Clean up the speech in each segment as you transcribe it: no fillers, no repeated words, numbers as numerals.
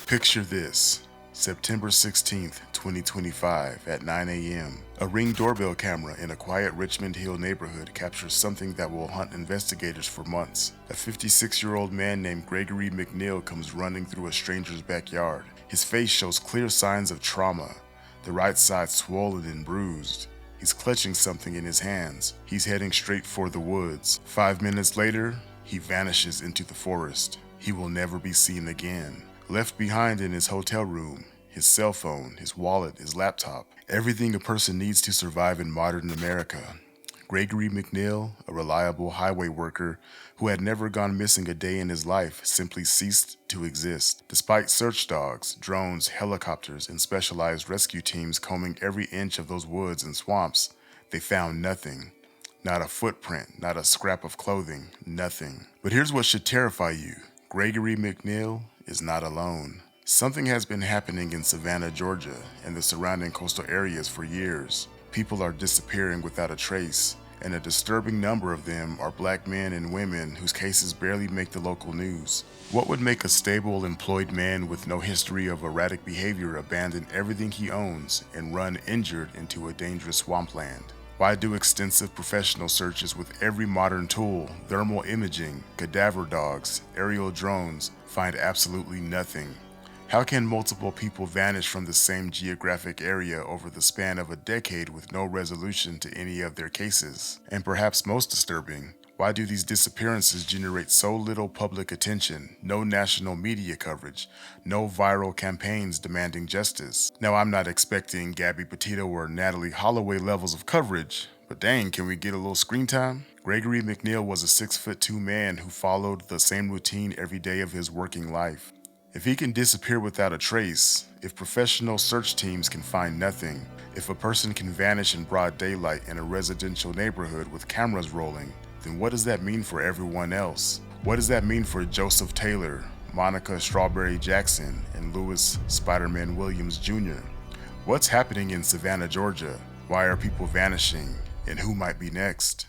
Picture this. September 16th, 2025 at 9 a.m. A Ring doorbell camera in a quiet Richmond Hill neighborhood captures something that will haunt investigators for months. A 56-year-old man named Gregory McNeal comes running through a stranger's backyard. His face shows clear signs of trauma, the right side swollen and bruised. He's clutching something in his hands. He's heading straight for the woods. 5 minutes later, he vanishes into the forest. He will never be seen again. Left behind in his hotel room, his cell phone, his wallet, his laptop, everything a person needs to survive in modern America. Gregory McNeal, a reliable highway worker who had never gone missing a day in his life, simply ceased to exist. Despite search dogs, drones, helicopters, and specialized rescue teams combing every inch of those woods and swamps, they found nothing. Not a footprint, not a scrap of clothing, nothing. But here's what should terrify you. Gregory McNeal is not alone. Something has been happening in Savannah, Georgia, and the surrounding coastal areas for years. People are disappearing without a trace, and a disturbing number of them are black men and women whose cases barely make the local news. What would make a stable, employed man with no history of erratic behavior abandon everything he owns and run injured into a dangerous swampland? Why do extensive professional searches with every modern tool, thermal imaging, cadaver dogs, aerial drones, find absolutely nothing? How can multiple people vanish from the same geographic area over the span of a decade with no resolution to any of their cases? And perhaps most disturbing, why do these disappearances generate so little public attention, no national media coverage, no viral campaigns demanding justice? Now, I'm not expecting Gabby Petito or Natalie Holloway levels of coverage, but dang, can we get a little screen time? Gregory McNeal was a 6'2" man who followed the same routine every day of his working life. If he can disappear without a trace, if professional search teams can find nothing, if a person can vanish in broad daylight in a residential neighborhood with cameras rolling, then what does that mean for everyone else? What does that mean for Joseph Taylor, Monica Strawberry Jackson, and Louis Spider-Man Williams Jr.? What's happening in Savannah, Georgia? Why are people vanishing? And who might be next?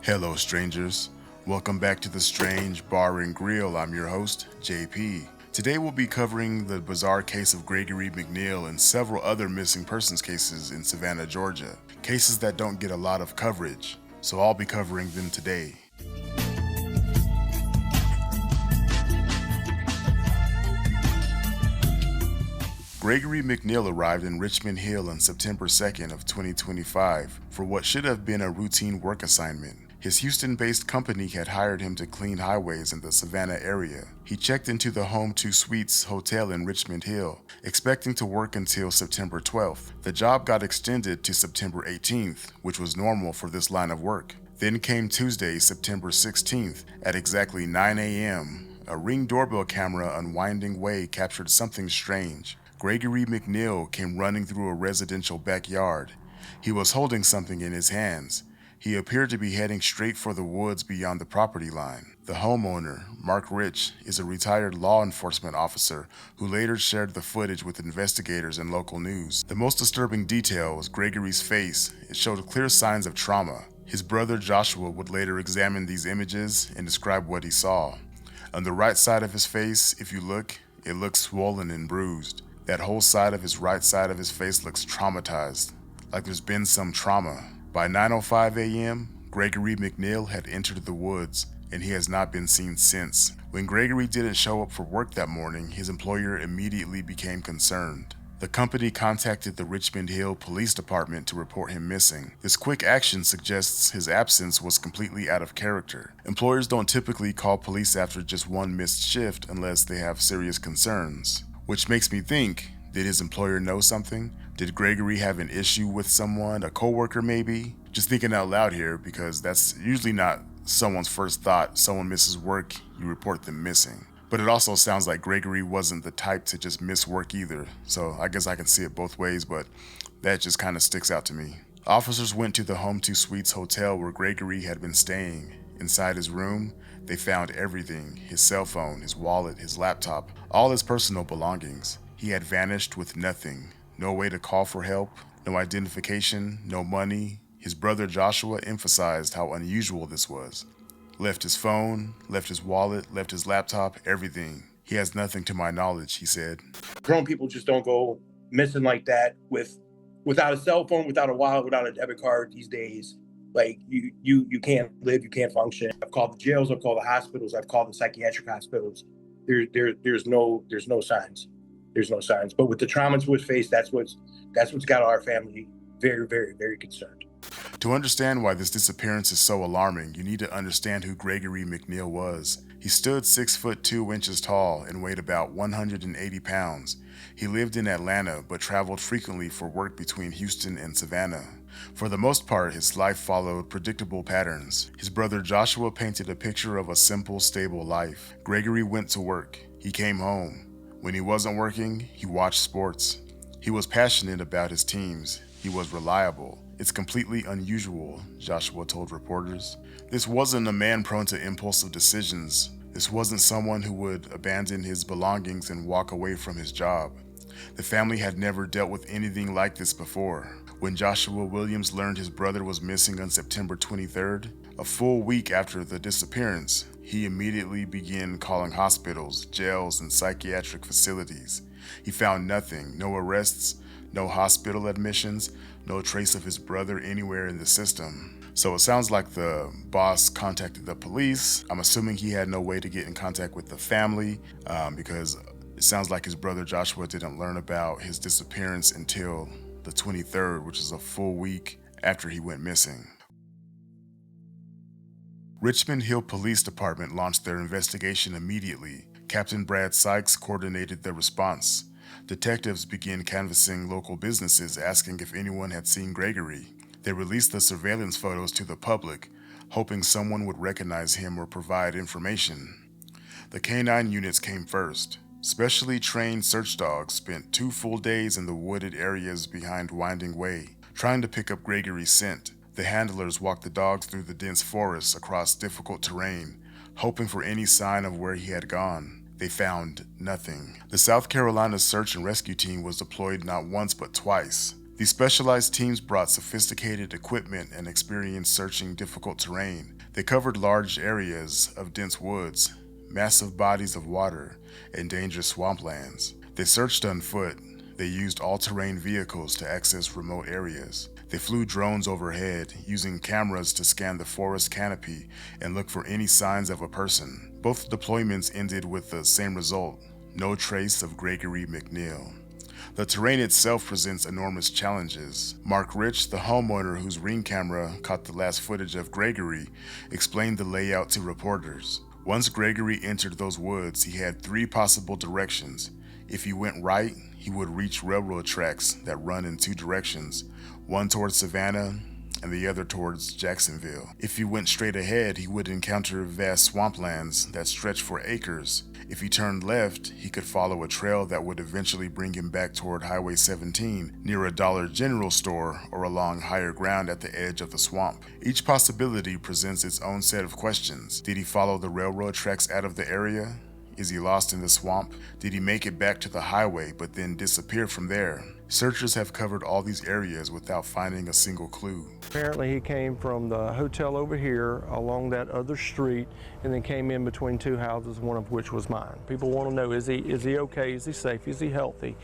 Hello, strangers. Welcome back to the Strange Bar and Grill. I'm your host, JP. Today we'll be covering the bizarre case of Gregory McNeal and several other missing persons cases in Savannah, Georgia. Cases that don't get a lot of coverage, so I'll be covering them today. Gregory McNeal arrived in Richmond Hill on September 2nd of 2025 for what should have been a routine work assignment. His Houston-based company had hired him to clean highways in the Savannah area. He checked into the Home 2 Suites hotel in Richmond Hill, expecting to work until September 12th. The job got extended to September 18th, which was normal for this line of work. Then came Tuesday, September 16th, at exactly 9 a.m. A Ring doorbell camera on Winding Way captured something strange. Gregory McNeal came running through a residential backyard. He was holding something in his hands. He appeared to be heading straight for the woods beyond the property line. The homeowner, Mark Rich, is a retired law enforcement officer who later shared the footage with investigators and local news. The most disturbing detail was Gregory's face. It showed clear signs of trauma. His brother Joshua would later examine these images and describe what he saw. On the right side of his face, if you look, it looks swollen and bruised. That whole side of his right side of his face looks traumatized, like there's been some trauma. By 9:05 a.m., Gregory McNeal had entered the woods, and he has not been seen since. When Gregory didn't show up for work that morning, his employer immediately became concerned. The company contacted the Richmond Hill Police Department to report him missing. This quick action suggests his absence was completely out of character. Employers don't typically call police after just one missed shift unless they have serious concerns. Which makes me think, did his employer know something? Did Gregory have an issue with someone, a coworker maybe? Just thinking out loud here because that's usually not someone's first thought. Someone misses work, you report them missing. But it also sounds like Gregory wasn't the type to just miss work either. So I guess I can see it both ways, but that just kind of sticks out to me. Officers went to the Home 2 Suites hotel where Gregory had been staying. Inside his room, they found everything: his cell phone, his wallet, his laptop, all his personal belongings. He had vanished with nothing. No way to call for help, no identification, no money. His brother Joshua emphasized how unusual this was. Left his phone, left his wallet, left his laptop, everything. He has nothing to my knowledge, he said. Grown people just don't go missing like that without a cell phone, without a wallet, without a debit card these days. Like you can't live, you can't function. I've called the jails, I've called the hospitals, I've called the psychiatric hospitals. There's no signs. There's no signs. But with the traumas we face, that's what's got our family very, very, very concerned. To understand why this disappearance is so alarming, you need to understand who Gregory McNeal was. He stood 6 foot 2 inches tall and weighed about 180 pounds. He lived in Atlanta but traveled frequently for work between Houston and Savannah. For the most part, his life followed predictable patterns. His brother Joshua painted a picture of a simple, stable life. Gregory went to work. He came home. When he wasn't working, he watched sports. He was passionate about his teams. He was reliable. It's completely unusual, Joshua told reporters. This wasn't a man prone to impulsive decisions. This wasn't someone who would abandon his belongings and walk away from his job. The family had never dealt with anything like this before. When Joshua Williams learned his brother was missing on September 23rd, a full week after the disappearance, he immediately began calling hospitals, jails, and psychiatric facilities. He found nothing, no arrests, no hospital admissions, no trace of his brother anywhere in the system. So it sounds like the boss contacted the police. I'm assuming he had no way to get in contact with the family because it sounds like his brother Joshua didn't learn about his disappearance until the 23rd, which is a full week after he went missing. Richmond Hill Police Department launched their investigation immediately. Captain Brad Sykes coordinated the response. Detectives began canvassing local businesses asking if anyone had seen Gregory. They released the surveillance photos to the public, hoping someone would recognize him or provide information. The canine units came first. Specially trained search dogs spent 2 full days in the wooded areas behind Winding Way, trying to pick up Gregory's scent. The handlers walked the dogs through the dense forests across difficult terrain, hoping for any sign of where he had gone. They found nothing. The South Carolina Search and Rescue Team was deployed not once but twice. These specialized teams brought sophisticated equipment and experience searching difficult terrain. They covered large areas of dense woods, massive bodies of water, and dangerous swamplands. They searched on foot. They used all-terrain vehicles to access remote areas. They flew drones overhead, using cameras to scan the forest canopy and look for any signs of a person. Both deployments ended with the same result: no trace of Gregory McNeal. The terrain itself presents enormous challenges. Mark Rich, the homeowner whose Ring camera caught the last footage of Gregory, explained the layout to reporters. Once Gregory entered those woods, he had 3 possible directions. If he went right, he would reach railroad tracks that run in 2 directions, one towards Savannah and the other towards Jacksonville. If he went straight ahead, he would encounter vast swamplands that stretched for acres. If he turned left, he could follow a trail that would eventually bring him back toward Highway 17, near a Dollar General store, or along higher ground at the edge of the swamp. Each possibility presents its own set of questions. Did he follow the railroad tracks out of the area? Is he lost in the swamp? Did he make it back to the highway but then disappear from there? Searchers have covered all these areas without finding a single clue. Apparently he came from the hotel over here along that other street and then came in between 2 houses, one of which was mine. People want to know, is he okay? Is he safe? Is he healthy?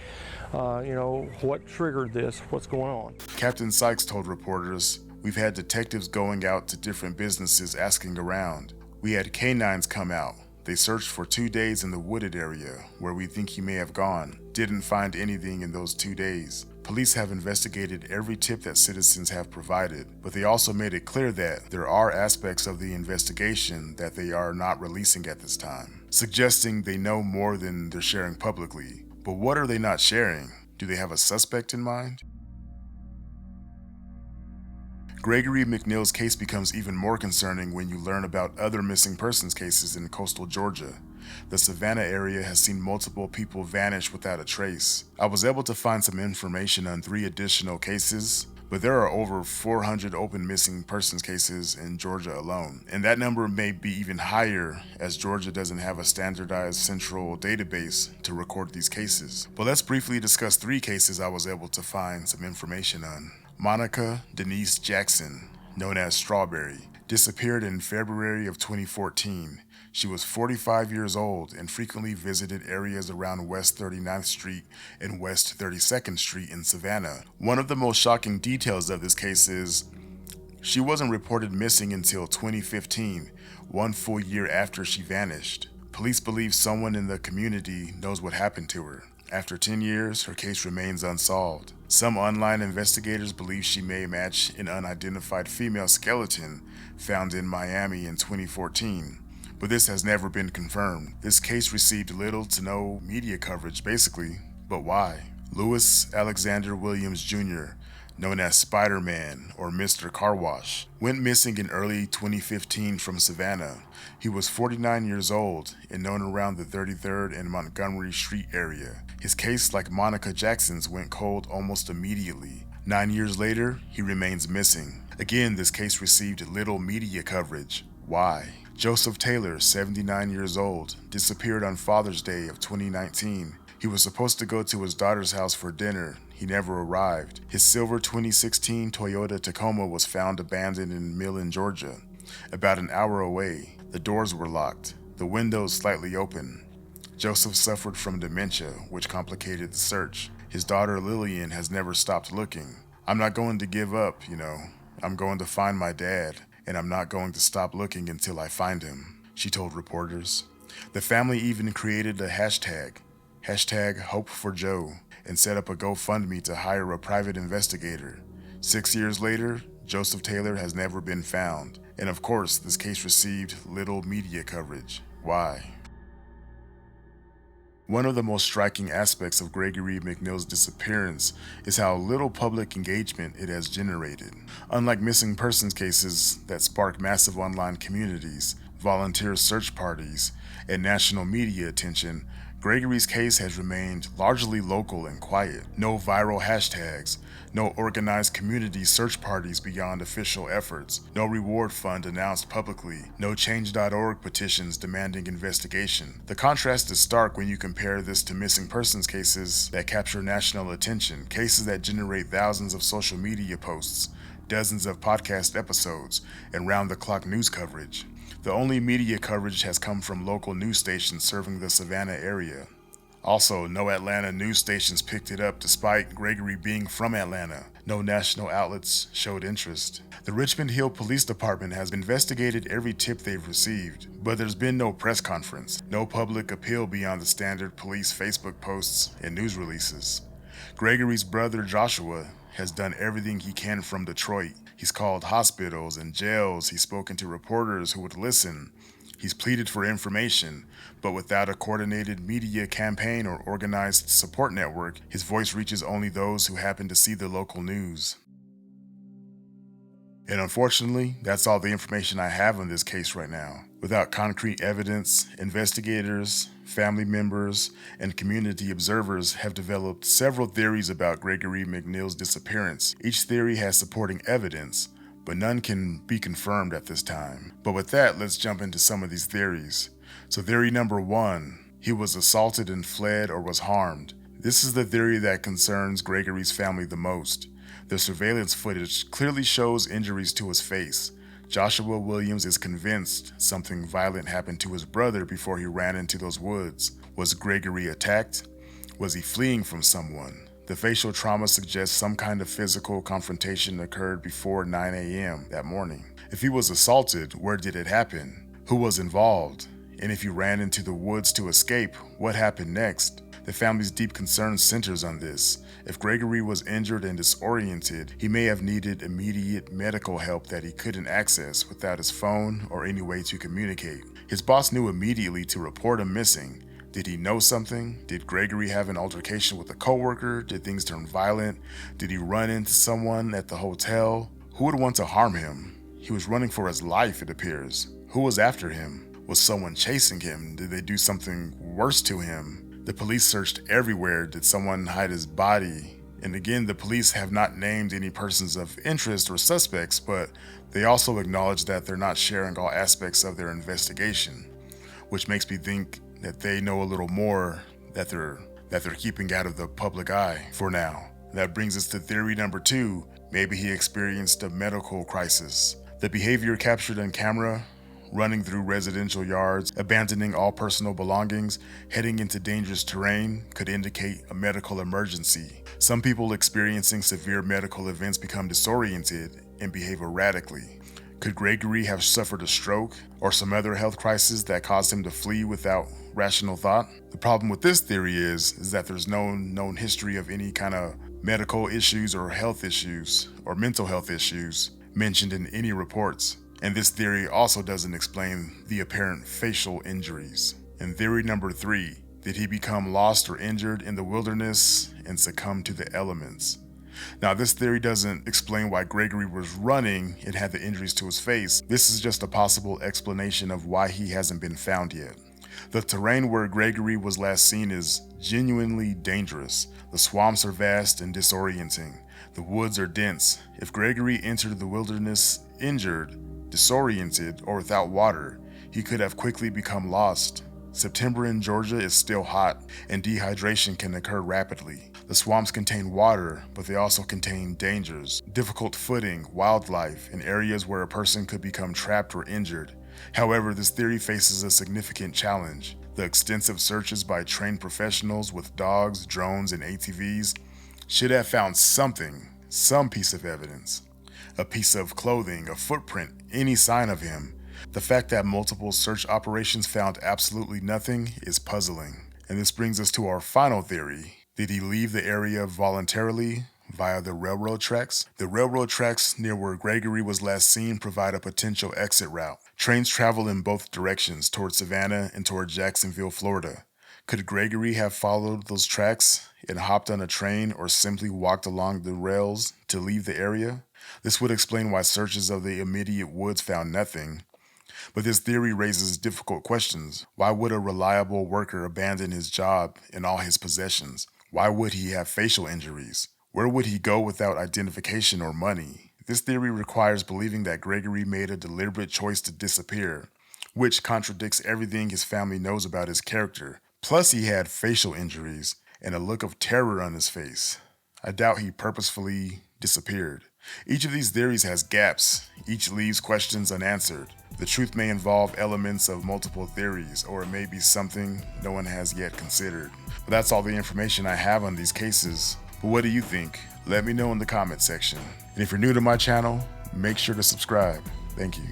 What triggered this? What's going on? Captain Sykes told reporters, "We've had detectives going out to different businesses asking around. We had canines come out. They searched for 2 days in the wooded area where we think he may have gone. Didn't find anything in those 2 days. Police have investigated every tip that citizens have provided, but they also made it clear that there are aspects of the investigation that they are not releasing at this time, suggesting they know more than they're sharing publicly. But what are they not sharing? Do they have a suspect in mind?" Gregory McNeal's case becomes even more concerning when you learn about other missing persons cases in coastal Georgia. The Savannah area has seen multiple people vanish without a trace. I was able to find some information on 3 additional cases, but there are over 400 open missing persons cases in Georgia alone. And that number may be even higher, as Georgia doesn't have a standardized central database to record these cases. But let's briefly discuss 3 cases I was able to find some information on. Monica Denise Jackson, known as Strawberry. disappeared in February of 2014. She was 45 years old and frequently visited areas around West 39th Street and West 32nd Street in Savannah. One of the most shocking details of this case is she wasn't reported missing until 2015, one full year after she vanished. Police believe someone in the community knows what happened to her. After 10 years, her case remains unsolved. Some online investigators believe she may match an unidentified female skeleton found in Miami in 2014, but this has never been confirmed. This case received little to no media coverage, basically, but why? Louis Alexander Williams Jr., known as Spider-Man or Mr. Car Wash, went missing in early 2015 from Savannah. He was 49 years old and known around the 33rd and Montgomery Street area. His case, like Monica Jackson's, went cold almost immediately. 9 years later, he remains missing. Again, this case received little media coverage. Why? Joseph Taylor, 79 years old, disappeared on Father's Day of 2019. He was supposed to go to his daughter's house for dinner. He never arrived. His silver 2016 Toyota Tacoma was found abandoned in Millen, Georgia, about an hour away. The doors were locked, the windows slightly open. Joseph suffered from dementia, which complicated the search. His daughter Lillian has never stopped looking. "I'm not going to give up, I'm going to find my dad, and I'm not going to stop looking until I find him," she told reporters. The family even created a hashtag #HopeForJoe, and set up a GoFundMe to hire a private investigator. 6 years later, Joseph Taylor has never been found. And of course, this case received little media coverage. Why? One of the most striking aspects of Gregory McNeal's disappearance is how little public engagement it has generated. Unlike missing persons cases that spark massive online communities, volunteer search parties, and national media attention, Gregory's case has remained largely local and quiet. No viral hashtags, no organized community search parties beyond official efforts, no reward fund announced publicly, no Change.org petitions demanding investigation. The contrast is stark when you compare this to missing persons cases that capture national attention, cases that generate thousands of social media posts, dozens of podcast episodes, and round-the-clock news coverage. The only media coverage has come from local news stations serving the Savannah area. Also, no Atlanta news stations picked it up despite Gregory being from Atlanta. No national outlets showed interest. The Richmond Hill Police Department has investigated every tip they've received, but there's been no press conference, no public appeal beyond the standard police Facebook posts and news releases. Gregory's brother Joshua has done everything he can from Detroit. He's called hospitals and jails. He's spoken to reporters who would listen. He's pleaded for information, but without a coordinated media campaign or organized support network, his voice reaches only those who happen to see the local news. And unfortunately, that's all the information I have on this case right now. Without concrete evidence, investigators, family members, and community observers have developed several theories about Gregory McNeal's disappearance. Each theory has supporting evidence, but none can be confirmed at this time. But with that, let's jump into some of these theories. So theory number 1, he was assaulted and fled or was harmed. This is the theory that concerns Gregory's family the most. The surveillance footage clearly shows injuries to his face. Joshua Williams is convinced something violent happened to his brother before he ran into those woods. Was Gregory attacked? Was he fleeing from someone? The facial trauma suggests some kind of physical confrontation occurred before 9 a.m. that morning. If he was assaulted, where did it happen? Who was involved? And if he ran into the woods to escape, what happened next? The family's deep concern centers on this. If Gregory was injured and disoriented, he may have needed immediate medical help that he couldn't access without his phone or any way to communicate. His boss knew immediately to report him missing. Did he know something? Did Gregory have an altercation with a coworker? Did things turn violent? Did he run into someone at the hotel? Who would want to harm him? He was running for his life, it appears. Who was after him? Was someone chasing him? Did they do something worse to him? The police searched everywhere. Did someone hide his body? And again, the police have not named any persons of interest or suspects, but they also acknowledge that they're not sharing all aspects of their investigation, which makes me think that they know a little more that they're keeping out of the public eye for now. That brings us to theory number 2. Maybe he experienced a medical crisis. The behavior captured on camera, running through residential yards, abandoning all personal belongings, heading into dangerous terrain, could indicate a medical emergency. Some people experiencing severe medical events become disoriented and behave erratically. Could Gregory have suffered a stroke or some other health crisis that caused him to flee without rational thought? The problem with this theory is that there's no known history of any kind of medical issues or health issues or mental health issues mentioned in any reports. And this theory also doesn't explain the apparent facial injuries. And theory number 3, did he become lost or injured in the wilderness and succumb to the elements? Now, this theory doesn't explain why Gregory was running and had the injuries to his face. This is just a possible explanation of why he hasn't been found yet. The terrain where Gregory was last seen is genuinely dangerous. The swamps are vast and disorienting. The woods are dense. If Gregory entered the wilderness injured, disoriented, or without water, he could have quickly become lost. September in Georgia is still hot, and dehydration can occur rapidly. The swamps contain water, but they also contain dangers, difficult footing, wildlife, and areas where a person could become trapped or injured. However, this theory faces a significant challenge. The extensive searches by trained professionals with dogs, drones, and ATVs should have found something, some piece of evidence. A piece of clothing, a footprint, any sign of him. The fact that multiple search operations found absolutely nothing is puzzling. And this brings us to our final theory. Did he leave the area voluntarily via the railroad tracks? The railroad tracks near where Gregory was last seen provide a potential exit route. Trains travel in both directions, toward Savannah and toward Jacksonville, Florida. Could Gregory have followed those tracks and hopped on a train or simply walked along the rails to leave the area? This would explain why searches of the immediate woods found nothing. But this theory raises difficult questions. Why would a reliable worker abandon his job and all his possessions? Why would he have facial injuries? Where would he go without identification or money? This theory requires believing that Gregory made a deliberate choice to disappear, which contradicts everything his family knows about his character. Plus, he had facial injuries and a look of terror on his face. I doubt he purposefully disappeared. Each of these theories has gaps. Each leaves questions unanswered. The truth may involve elements of multiple theories, or it may be something no one has yet considered. But that's all the information I have on these cases. But what do you think? Let me know in the comment section. And if you're new to my channel, make sure to subscribe. Thank you.